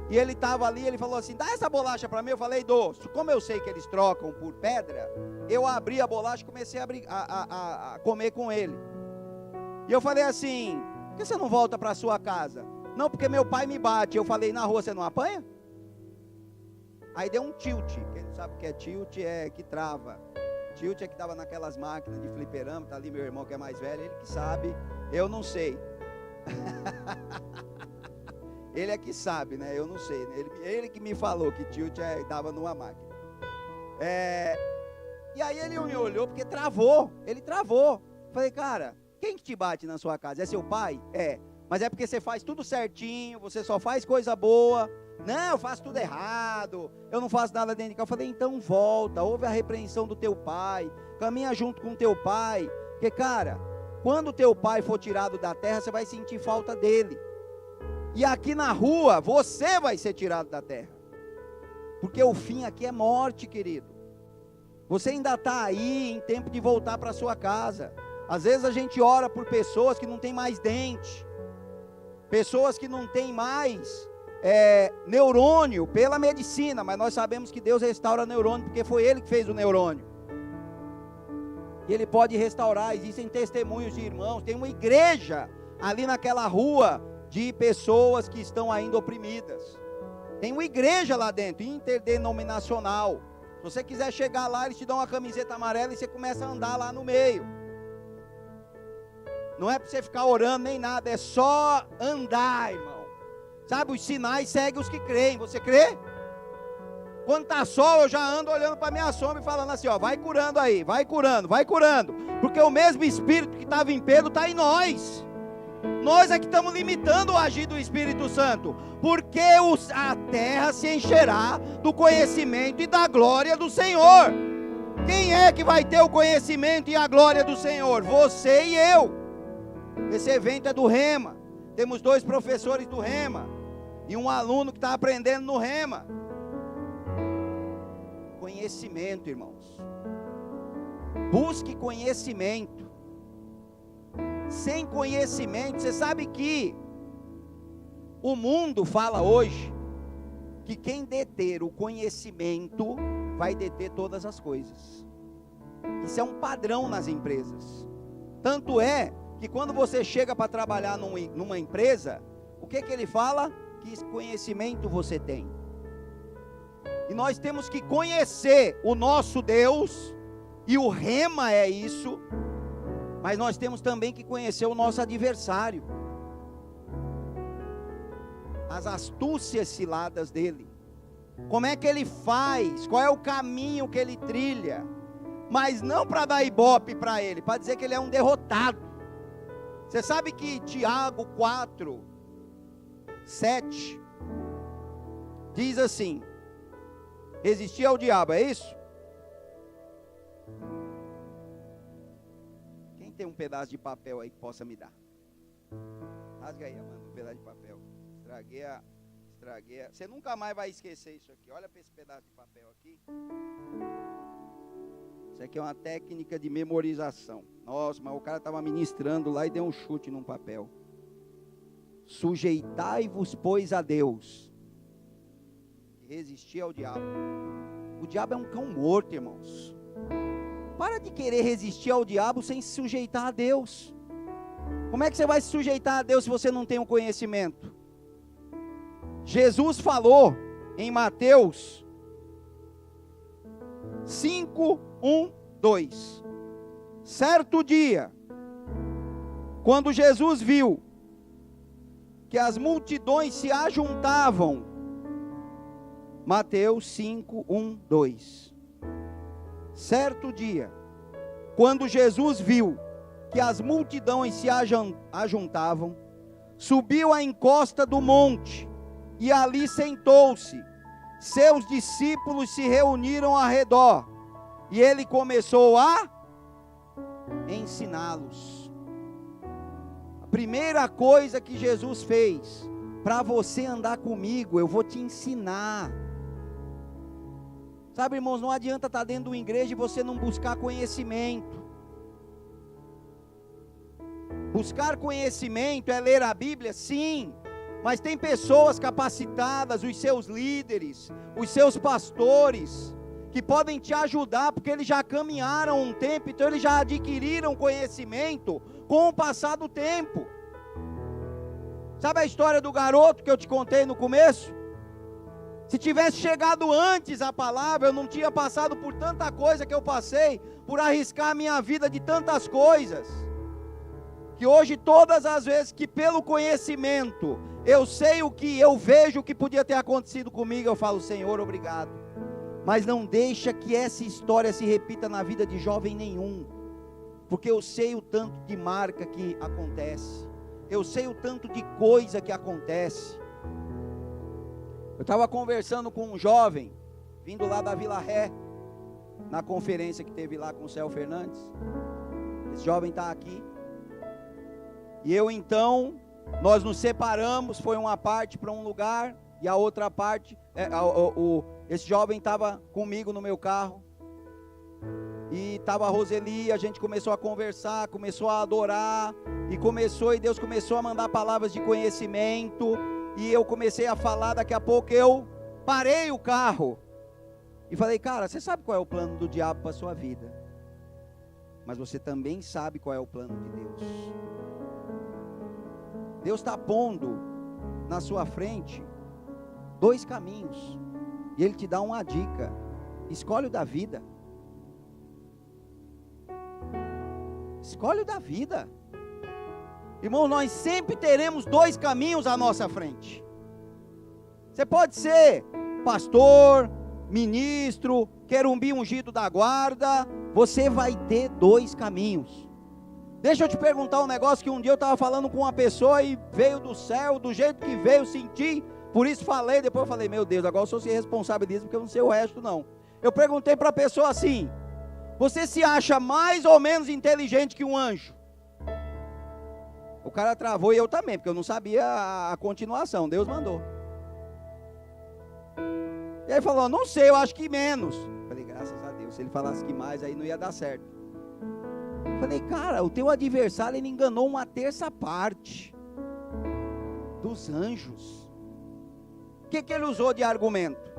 E ele estava ali, ele falou assim, dá essa bolacha para mim. Eu falei, dou. Como eu sei que eles trocam por pedra, eu abri a bolacha e comecei a comer com ele. E eu falei assim, por que você não volta para sua casa? Não, porque meu pai me bate. Eu falei, na rua você não apanha? Aí deu um tilt. Quem não sabe o que é tilt é que trava. Tilt é que estava naquelas máquinas de fliperama. Está ali meu irmão que é mais velho, ele que sabe. Eu não sei. Ele é que sabe, né? Eu não sei. Ele que me falou que tilt dava numa máquina. E aí ele me olhou porque travou. Ele travou. Falei, cara, quem que te bate na sua casa? É seu pai? É. Mas é porque você faz tudo certinho, você só faz coisa boa. Não, eu faço tudo errado, eu não faço nada dentro de casa. Eu falei, então volta, ouve a repreensão do teu pai, caminha junto com o teu pai. Porque, cara, quando o teu pai for tirado da terra, você vai sentir falta dele. E aqui na rua, você vai ser tirado da terra. Porque o fim aqui é morte, querido. Você ainda está aí em tempo de voltar para sua casa. Às vezes a gente ora por pessoas que não tem mais dente, pessoas que não tem mais neurônio pela medicina, mas nós sabemos que Deus restaura neurônio, porque foi Ele que fez o neurônio. E Ele pode restaurar. Existem testemunhos de irmãos, tem uma igreja ali naquela rua de pessoas que estão ainda oprimidas. Tem uma igreja lá dentro, interdenominacional. Se você quiser chegar lá, eles te dão uma camiseta amarela e você começa a andar lá no meio. Não é para você ficar orando nem nada, é só andar, irmão. Sabe, os sinais seguem os que creem. Você crê? Quando está sol, eu já ando olhando para a minha sombra e falando assim, ó, vai curando aí, vai curando, vai curando. Porque o mesmo Espírito que estava em Pedro está em nós. Nós é que estamos limitando o agir do Espírito Santo. Porque a terra se encherá do conhecimento e da glória do Senhor. Quem é que vai ter o conhecimento e a glória do Senhor? Você e eu. Esse evento é do Rema. Temos 2 professores do Rema e um aluno que está aprendendo no Rema. Conhecimento, irmãos. Busque conhecimento. Sem conhecimento, você sabe que o mundo fala hoje que quem deter o conhecimento vai deter todas as coisas. Isso é um padrão nas empresas. Tanto é que quando você chega para trabalhar numa empresa, o que ele fala? Que conhecimento você tem. E nós temos que conhecer o nosso Deus, e o Rema é isso, mas nós temos também que conhecer o nosso adversário, as astúcias ciladas dele, como é que ele faz, qual é o caminho que ele trilha, mas não para dar ibope para ele, para dizer que ele é um derrotado. Você sabe que Tiago 4, 7, diz assim, resistir ao diabo, é isso? Quem tem um pedaço de papel aí que possa me dar? Rasga aí, Amanda, um pedaço de papel. Estraguei. Você nunca mais vai esquecer isso aqui. Olha para esse pedaço de papel aqui. Isso aqui é uma técnica de memorização. Nossa, mas o cara estava ministrando lá e deu um chute num papel. Sujeitai-vos, pois, a Deus. Resistir ao diabo. O diabo é um cão morto, irmãos. Para de querer resistir ao diabo sem se sujeitar a Deus. Como é que você vai se sujeitar a Deus se você não tem um conhecimento? Jesus falou em Mateus 5, 1, 2. Certo dia, quando Jesus viu que as multidões se ajuntavam, Mateus 5, 1, 2. Certo dia, quando Jesus viu que as multidões se ajuntavam, subiu à encosta do monte e ali sentou-se. Seus discípulos se reuniram ao redor e ele começou a ensiná-los. A primeira coisa que Jesus fez, para você andar comigo, eu vou te ensinar. Sabe, irmãos, não adianta estar dentro de uma igreja e você não buscar conhecimento. Buscar conhecimento é ler a Bíblia, sim, mas tem pessoas capacitadas, os seus líderes, os seus pastores, que podem te ajudar, porque eles já caminharam um tempo, então eles já adquiriram conhecimento com o passar do tempo. Sabe a história do garoto que eu te contei no começo? Se tivesse chegado antes a palavra, eu não tinha passado por tanta coisa que eu passei, por arriscar a minha vida de tantas coisas, que hoje todas as vezes que pelo conhecimento, eu sei o que, eu vejo o que podia ter acontecido comigo, eu falo, Senhor, obrigado. Mas não deixa que essa história se repita na vida de jovem nenhum, porque eu sei o tanto de marca que acontece, eu sei o tanto de coisa que acontece. Eu estava conversando com um jovem, vindo lá da Vila Ré, na conferência que teve lá com o Céu Fernandes. Esse jovem está aqui. E eu então, nós nos separamos, foi uma parte para um lugar, e a outra parte, esse jovem estava comigo no meu carro, e estava a Roseli, a gente começou a conversar, começou a adorar, e Deus começou a mandar palavras de conhecimento, e eu comecei a falar, daqui a pouco eu parei o carro, e falei, cara, você sabe qual é o plano do diabo para a sua vida, mas você também sabe qual é o plano de Deus. Deus está pondo na sua frente 2 caminhos, e Ele te dá uma dica, escolhe o da vida, escolhe o da vida. Irmão, nós sempre teremos dois caminhos à nossa frente. Você pode ser pastor, ministro, querubim ungido da guarda, você vai ter dois caminhos. Deixa eu te perguntar um negócio que um dia eu estava falando com uma pessoa e veio do céu, do jeito que veio, senti, por isso falei, depois eu falei, meu Deus, agora eu sou se responsabilizo porque eu não sei o resto não. Eu perguntei para a pessoa assim, você se acha mais ou menos inteligente que um anjo? O cara travou e eu também, porque eu não sabia a continuação, Deus mandou. E aí falou, não sei, eu acho que menos. Falei, graças a Deus, se ele falasse que mais, aí não ia dar certo. Falei, cara, o teu adversário, ele enganou uma terça parte dos anjos. O que ele usou de argumento?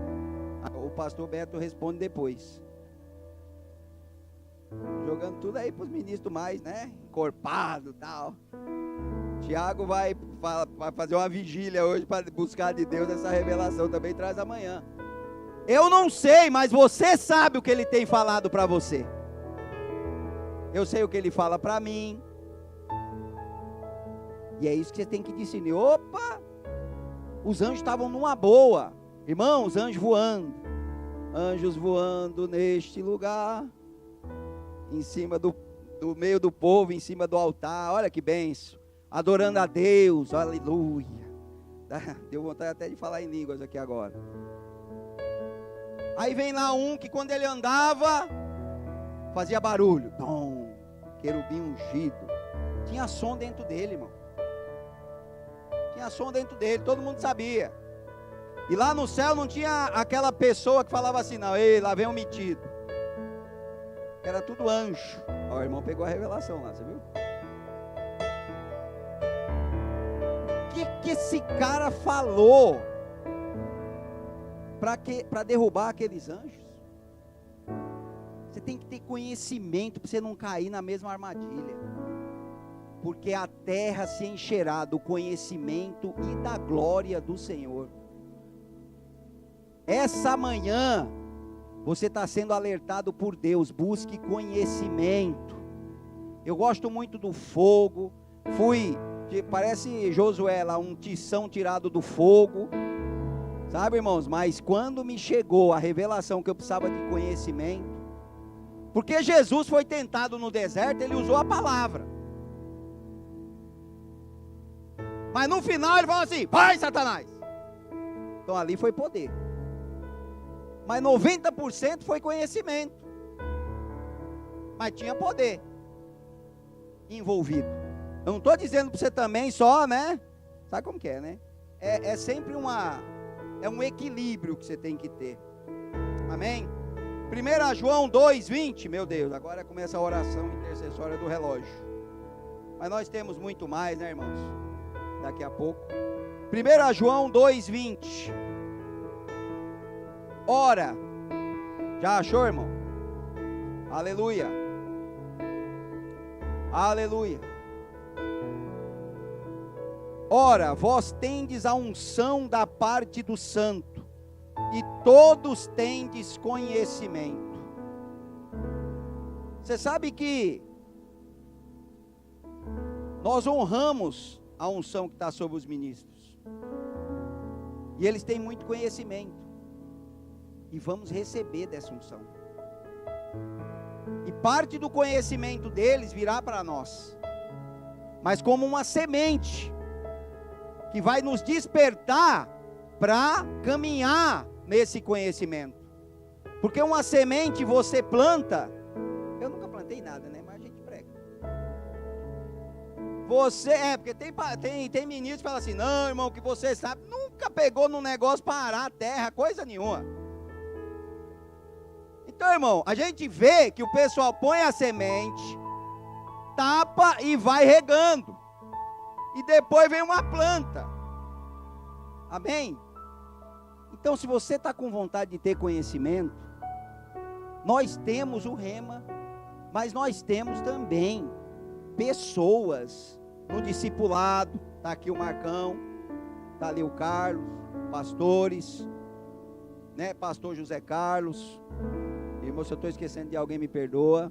O pastor Beto responde depois. Jogando tudo aí para os ministros mais, né? Encorpado e tal. Tiago vai fazer uma vigília hoje para buscar de Deus essa revelação, também traz amanhã. Eu não sei, mas você sabe o que ele tem falado para você. Eu sei o que ele fala para mim. E é isso que você tem que discernir. Opa! Os anjos estavam numa boa. Irmãos, anjos voando. Anjos voando neste lugar. Em cima do meio do povo, em cima do altar. Olha que benção. Adorando a Deus, aleluia. Deu vontade até de falar em línguas aqui agora. Aí vem lá um que quando ele andava, fazia barulho. Tom, querubim ungido. Tinha som dentro dele, irmão. Tinha som dentro dele, todo mundo sabia. E lá no céu não tinha aquela pessoa que falava assim, não, ei, lá vem um metido. Era tudo anjo. Ó, o irmão pegou a revelação lá, você viu? O que esse cara falou para derrubar aqueles anjos? Você tem que ter conhecimento para você não cair na mesma armadilha. Porque a terra se encherá do conhecimento e da glória do Senhor. Essa manhã você está sendo alertado por Deus. Busque conhecimento. Eu gosto muito do fogo. Parece Josué lá, um tição tirado do fogo. Sabe, irmãos? Mas quando me chegou a revelação que eu precisava de conhecimento, porque Jesus foi tentado no deserto, ele usou a palavra. Mas no final ele falou assim, vai Satanás. Então ali foi poder. Mas 90% foi conhecimento. Mas tinha poder envolvido. Eu não estou dizendo para você também só, né? Sabe como que é, né? É sempre um equilíbrio que você tem que ter. Amém? 1 João 2:20, meu Deus, agora começa a oração intercessória do relógio. Mas nós temos muito mais, né, irmãos? Daqui a pouco. 1 João 2:20. Ora, já achou, irmão? Aleluia. Aleluia. Ora, vós tendes a unção da parte do Santo, e todos tendes conhecimento. Você sabe que nós honramos a unção que está sobre os ministros, e eles têm muito conhecimento, e vamos receber dessa unção, e parte do conhecimento deles virá para nós, mas como uma semente, que vai nos despertar para caminhar nesse conhecimento. Porque uma semente você planta, eu nunca plantei nada, né? Mas a gente prega. Porque tem ministros que falam assim, não, irmão, que você sabe, nunca pegou num negócio para arar a terra, coisa nenhuma. Então, irmão, a gente vê que o pessoal põe a semente, tapa e vai regando. E depois vem uma planta. Amém? Então, se você está com vontade de ter conhecimento, nós temos o Rema, mas nós temos também pessoas no discipulado. Está aqui o Marcão, está ali o Carlos, pastores, né? Pastor José Carlos. Irmão, se eu estou esquecendo de alguém, me perdoa.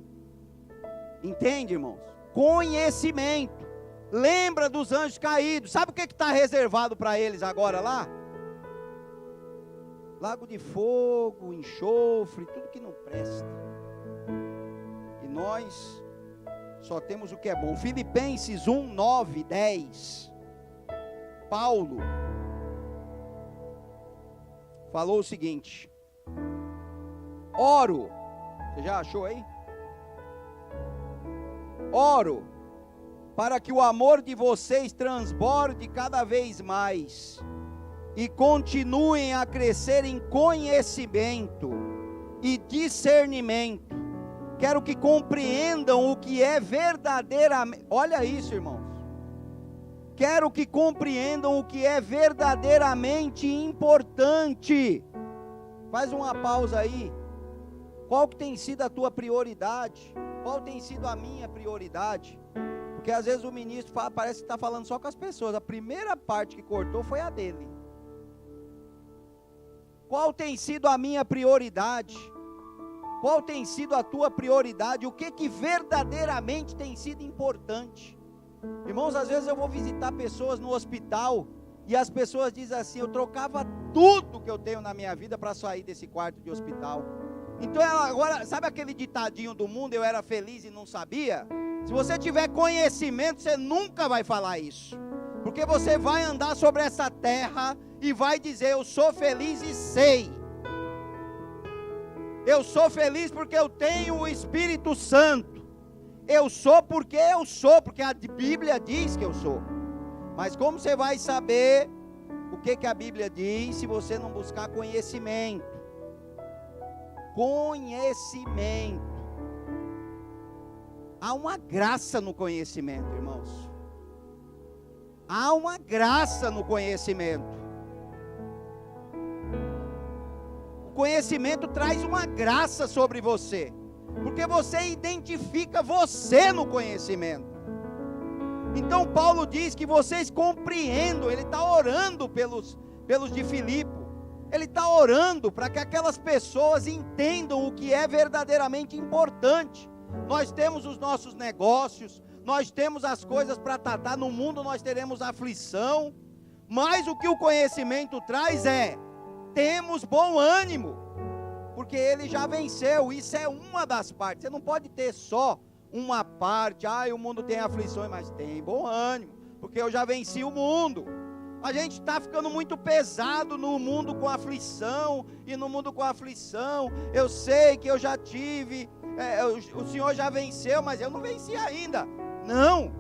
Entende, irmãos? Conhecimento. Lembra dos anjos caídos. Sabe o que está reservado para eles agora lá? Lago de fogo, enxofre, tudo que não presta. E nós só temos o que é bom. Filipenses 1, 9, 10. Paulo falou o seguinte: oro, você já achou aí? Oro para que o amor de vocês transborde cada vez mais e continuem a crescer em conhecimento e discernimento. Quero que compreendam o que é verdadeiramente, olha isso, irmãos. Quero que compreendam o que é verdadeiramente importante. Faz uma pausa aí. Qual que tem sido a tua prioridade? Qual tem sido a minha prioridade? Porque às vezes o ministro parece que está falando só com as pessoas. A primeira parte que cortou foi a dele. Qual tem sido a minha prioridade? Qual tem sido a tua prioridade? O que verdadeiramente tem sido importante? Irmãos, às vezes eu vou visitar pessoas no hospital e as pessoas dizem assim: eu trocava tudo que eu tenho na minha vida para sair desse quarto de hospital. Então agora, sabe aquele ditadinho do mundo, eu era feliz e não sabia? Se você tiver conhecimento, você nunca vai falar isso. Porque você vai andar sobre essa terra e vai dizer: eu sou feliz e sei. Eu sou feliz porque eu tenho o Espírito Santo. Eu sou porque eu sou, porque a Bíblia diz que eu sou. Mas como você vai saber o que a Bíblia diz se você não buscar conhecimento? Conhecimento. Há uma graça no conhecimento, irmãos. Há uma graça no conhecimento. O conhecimento traz uma graça sobre você, porque você identifica você no conhecimento. Então Paulo diz que vocês compreendam. Ele está orando pelos de Filipe. Ele está orando para que aquelas pessoas entendam o que é verdadeiramente importante. Nós temos os nossos negócios, nós temos as coisas para tratar. No mundo nós teremos aflição, mas o que o conhecimento traz é: temos bom ânimo, porque ele já venceu. Isso é uma das partes. Você não pode ter só uma parte. O mundo tem aflições, mas tem bom ânimo, porque eu já venci o mundo. A gente está ficando muito pesado no mundo com aflição, e no mundo com aflição, eu sei que eu já tive, o Senhor já venceu, mas eu não venci ainda. Não,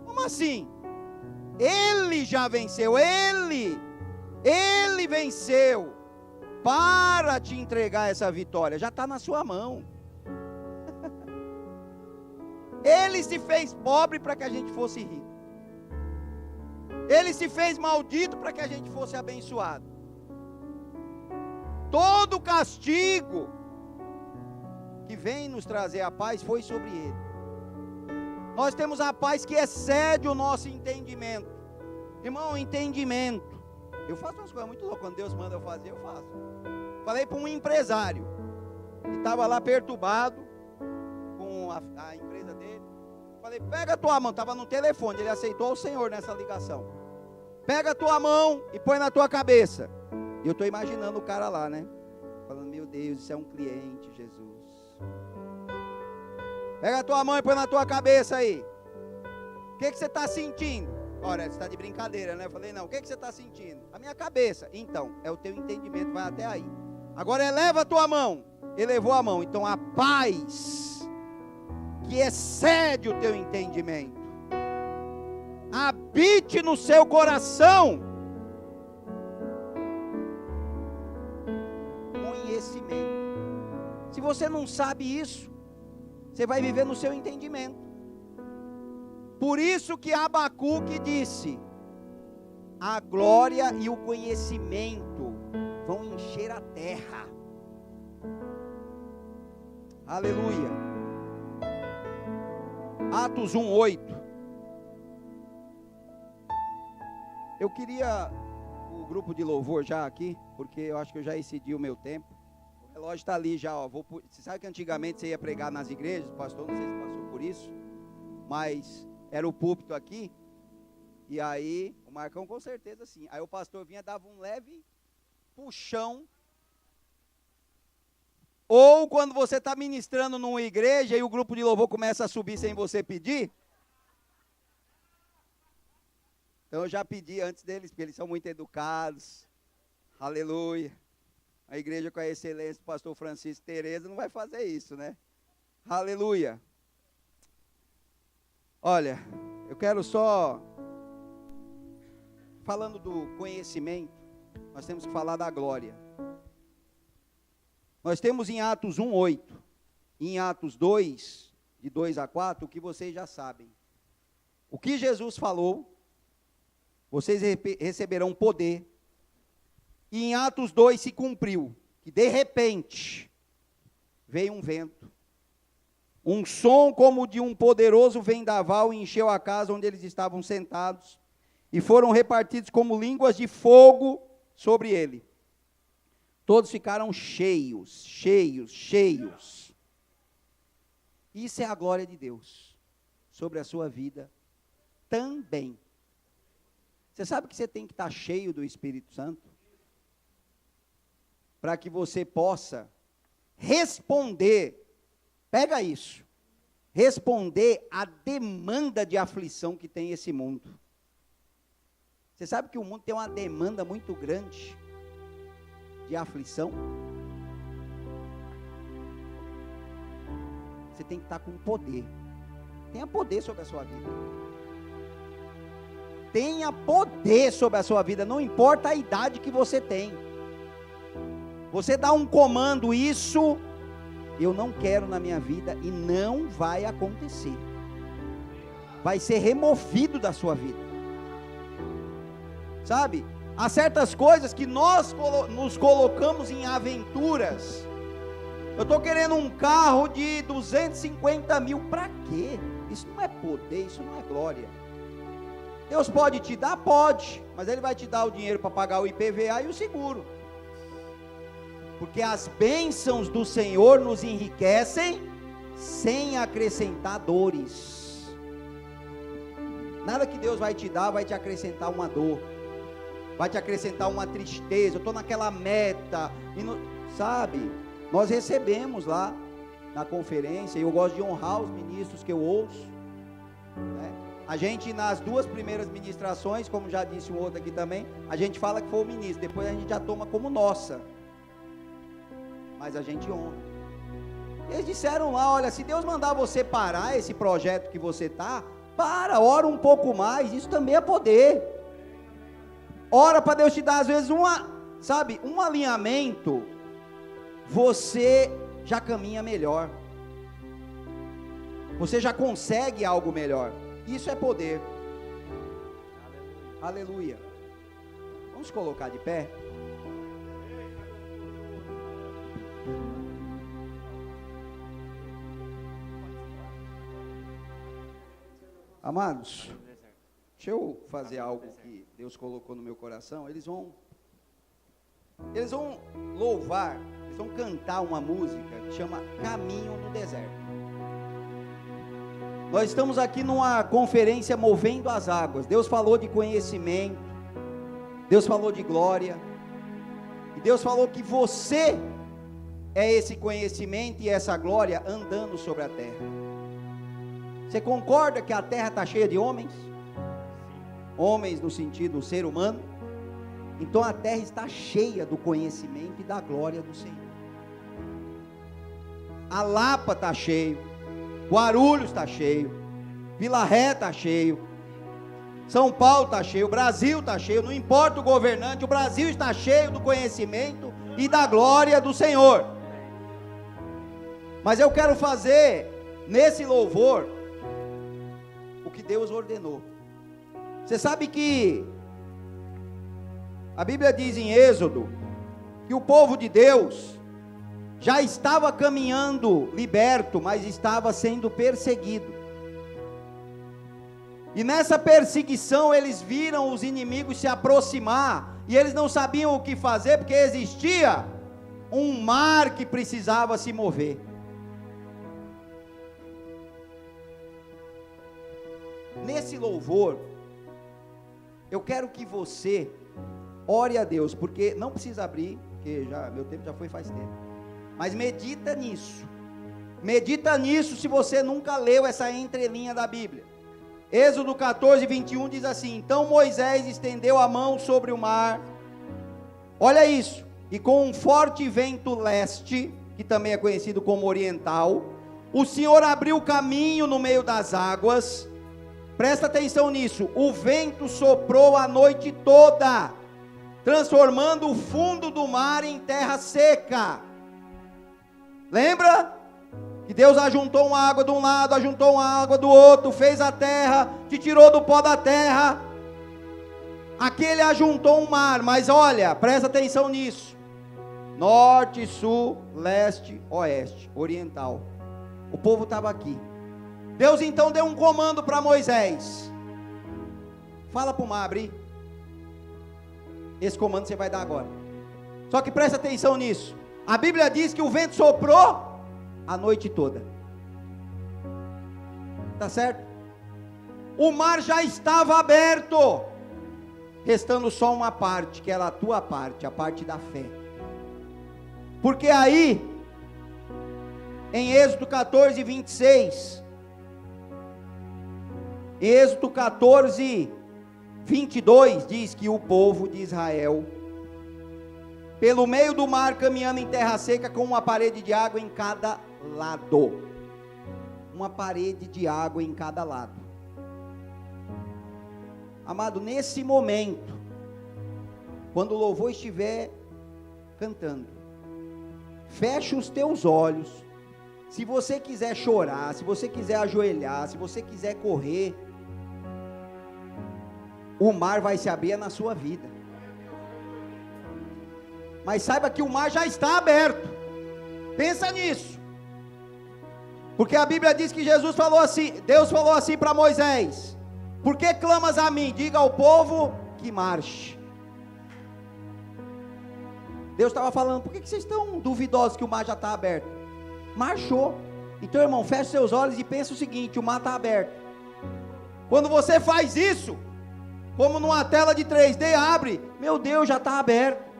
como assim? Ele já venceu, Ele venceu, para te entregar essa vitória, já está na sua mão. Ele se fez pobre para que a gente fosse rico. Ele se fez maldito para que a gente fosse abençoado. Todo o castigo que vem nos trazer a paz foi sobre ele. Nós temos a paz que excede o nosso entendimento. Irmão, entendimento. Eu faço umas coisas muito loucas. Quando Deus manda eu fazer, eu faço. Falei para um empresário que estava lá perturbado com a empresa dele. Falei: pega a tua mão, estava no telefone, ele aceitou o Senhor nessa ligação. Pega a tua mão e põe na tua cabeça. E eu estou imaginando o cara lá, né? Falando: meu Deus, isso é um cliente, Jesus. Pega a tua mão e põe na tua cabeça aí. O que você está sentindo? Olha, você está de brincadeira, né? Eu falei: não, o que você está sentindo? A minha cabeça. Então, é o teu entendimento, vai até aí. Agora eleva a tua mão. Elevou a mão. Então a paz que excede o teu entendimento habite no seu coração. Conhecimento. Se você não sabe isso, você vai viver no seu entendimento. Por isso que Abacuque disse: a glória e o conhecimento vão encher a terra. Aleluia. Atos 1:8. Eu queria o grupo de louvor já aqui, porque eu acho que eu já excedi o meu tempo. O relógio está ali já, ó. Você sabe que antigamente você ia pregar nas igrejas, pastor, não sei se passou por isso, mas era o púlpito aqui, e aí, o Marcão com certeza sim, aí o pastor vinha, dava um leve puxão, ou quando você está ministrando numa igreja, e o grupo de louvor começa a subir sem você pedir, então eu já pedi antes deles, porque eles são muito educados, aleluia, a igreja com a excelência do pastor Francisco Tereza não vai fazer isso, né? Aleluia. Olha, eu quero só, falando do conhecimento, nós temos que falar da glória. Nós temos em Atos 1:8, em Atos 2, de 2 a 4, o que vocês já sabem. O que Jesus falou, vocês receberão poder. E em Atos 2 se cumpriu, que de repente, veio um vento. Um som como de um poderoso vendaval encheu a casa onde eles estavam sentados, e foram repartidos como línguas de fogo sobre ele. Todos ficaram cheios. Isso é a glória de Deus sobre a sua vida também. Você sabe que você tem que estar cheio do Espírito Santo? Para que você possa responder, pega isso, responder à demanda de aflição que tem esse mundo. Você sabe que o mundo tem uma demanda muito grande de aflição? Você tem que estar com poder. Tenha poder sobre a sua vida. Tenha poder sobre a sua vida, não importa a idade que você tem. Você dá um comando, isso eu não quero na minha vida, e não vai acontecer. Vai ser removido da sua vida. Sabe? Há certas coisas que nós nos colocamos em aventuras. Eu estou querendo um carro de 250 mil, para quê? Isso não é poder, isso não é glória. Deus pode te dar? Pode, mas Ele vai te dar o dinheiro para pagar o IPVA e o seguro. Porque as bênçãos do Senhor nos enriquecem sem acrescentar dores. Nada que Deus vai te dar vai te acrescentar uma dor, vai te acrescentar uma tristeza. Eu estou naquela meta, sabe? Nós recebemos lá na conferência, e eu gosto de honrar os ministros que eu ouço, né? A gente, nas duas primeiras ministrações, como já disse um outro aqui também, a gente fala que foi o ministro, depois a gente já toma como nossa, mas a gente honra. Eles disseram lá: olha, se Deus mandar você parar esse projeto que você está, ora um pouco mais, isso também é poder. Ora para Deus te dar às vezes um alinhamento, você já caminha melhor, você já consegue algo melhor. Isso é poder. Aleluia. Vamos colocar de pé. Amados, deixa eu fazer algo que Deus colocou no meu coração. Eles vão louvar, eles vão cantar uma música que chama Caminho no Deserto. Nós estamos aqui numa conferência movendo as águas. Deus falou de conhecimento, Deus falou de glória, e Deus falou que você é esse conhecimento e essa glória andando sobre a terra. Você concorda que a terra está cheia de homens? Homens no sentido ser humano. Então a terra está cheia do conhecimento e da glória do Senhor. A Lapa está cheio, Guarulhos está cheio, Vila Ré está cheio, São Paulo está cheio, o Brasil está cheio, não importa o governante, o Brasil está cheio do conhecimento e da glória do Senhor. Mas eu quero fazer nesse louvor o que Deus ordenou. Você sabe que a Bíblia diz em Êxodo que o povo de Deus já estava caminhando liberto, mas estava sendo perseguido. E nessa perseguição eles viram os inimigos se aproximar, e eles não sabiam o que fazer, porque existia um mar que precisava se mover. nesse louvor, eu quero que você ore a Deus, porque não precisa abrir, porque meu tempo já foi faz tempo, mas medita nisso se você nunca leu essa entrelinha da Bíblia. Êxodo 14, 21 diz assim: então Moisés estendeu a mão sobre o mar, olha isso, e com um forte vento leste, que também é conhecido como oriental, o Senhor abriu caminho no meio das águas. Presta atenção nisso, o vento soprou a noite toda, transformando o fundo do mar em terra seca. Lembra? Que Deus ajuntou uma água de um lado, ajuntou uma água do outro, fez a terra, te tirou do pó da terra. Aqui ele ajuntou um mar, mas olha, presta atenção nisso. Norte, sul, leste, oeste, oriental. O povo estava aqui. Deus então deu um comando para Moisés. Fala para o mar abrir. Esse comando você vai dar agora. Só que presta atenção nisso. A Bíblia diz que o vento soprou a noite toda. Tá certo? O mar já estava aberto, restando só uma parte, que era a tua parte, a parte da fé. Porque aí, em Êxodo 14, 26, Êxodo 14, 22, diz que o povo de Israel, pelo meio do mar, caminhando em terra seca, com uma parede de água em cada lado. Uma parede de água em cada lado. Amado, nesse momento, quando o louvor estiver cantando, feche os teus olhos. Se você quiser chorar, se você quiser ajoelhar, se você quiser correr, o mar vai se abrir na sua vida. Mas saiba que o mar já está aberto. Pensa nisso. Porque a Bíblia diz que Jesus falou assim, Deus falou assim para Moisés: por que clamas a mim? Diga ao povo que marche. Deus estava falando: por que vocês estão duvidosos que o mar já está aberto? Marchou. Então, irmão, feche seus olhos e pensa o seguinte: o mar está aberto. Quando você faz isso, como numa tela de 3D, abre, meu Deus, já está aberto.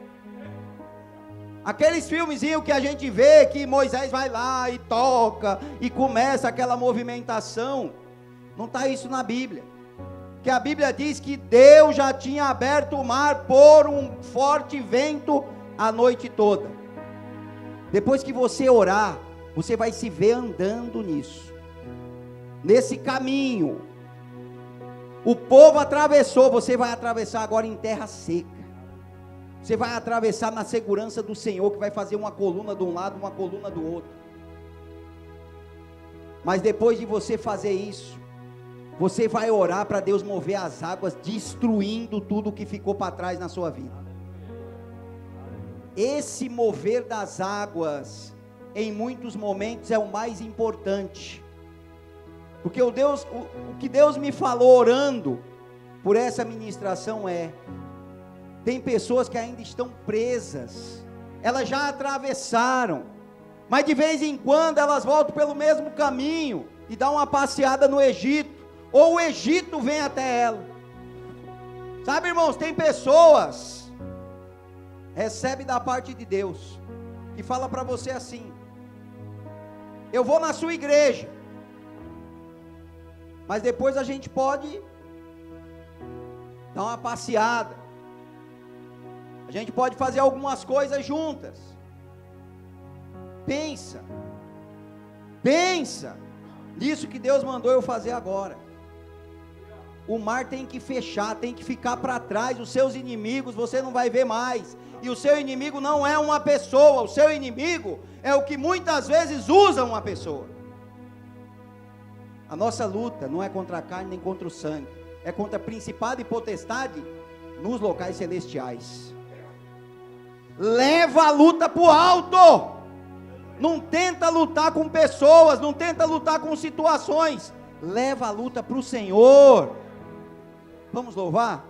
Aqueles filmezinhos que a gente vê, que Moisés vai lá e toca, e começa aquela movimentação, não está isso na Bíblia. Que a Bíblia diz que Deus já tinha aberto o mar por um forte vento a noite toda. Depois que você orar, você vai se ver andando nisso, nesse caminho. O povo atravessou, você vai atravessar agora em terra seca. Você vai atravessar na segurança do Senhor, que vai fazer uma coluna de um lado, uma coluna do outro. Mas depois de você fazer isso, você vai orar para Deus mover as águas, destruindo tudo que ficou para trás na sua vida. Esse mover das águas, em muitos momentos, é o mais importante. Porque o que Deus me falou orando por essa ministração tem pessoas que ainda estão presas, elas já atravessaram, mas de vez em quando elas voltam pelo mesmo caminho, e dão uma passeada no Egito, ou o Egito vem até ela. Sabe, irmãos, tem pessoas, recebe da parte de Deus, que fala para você assim: eu vou na sua igreja, mas depois a gente pode dar uma passeada, a gente pode fazer algumas coisas juntas. Pensa nisso que Deus mandou eu fazer agora. O mar tem que fechar, tem que ficar para trás. Os seus inimigos você não vai ver mais. E o seu inimigo não é uma pessoa, o seu inimigo é o que muitas vezes usa uma pessoa. A nossa luta não é contra a carne nem contra o sangue, é contra principado e potestade nos locais celestiais. Leva a luta para o alto. Não tenta lutar com pessoas, não tenta lutar com situações. Leva a luta para o Senhor. Vamos louvar?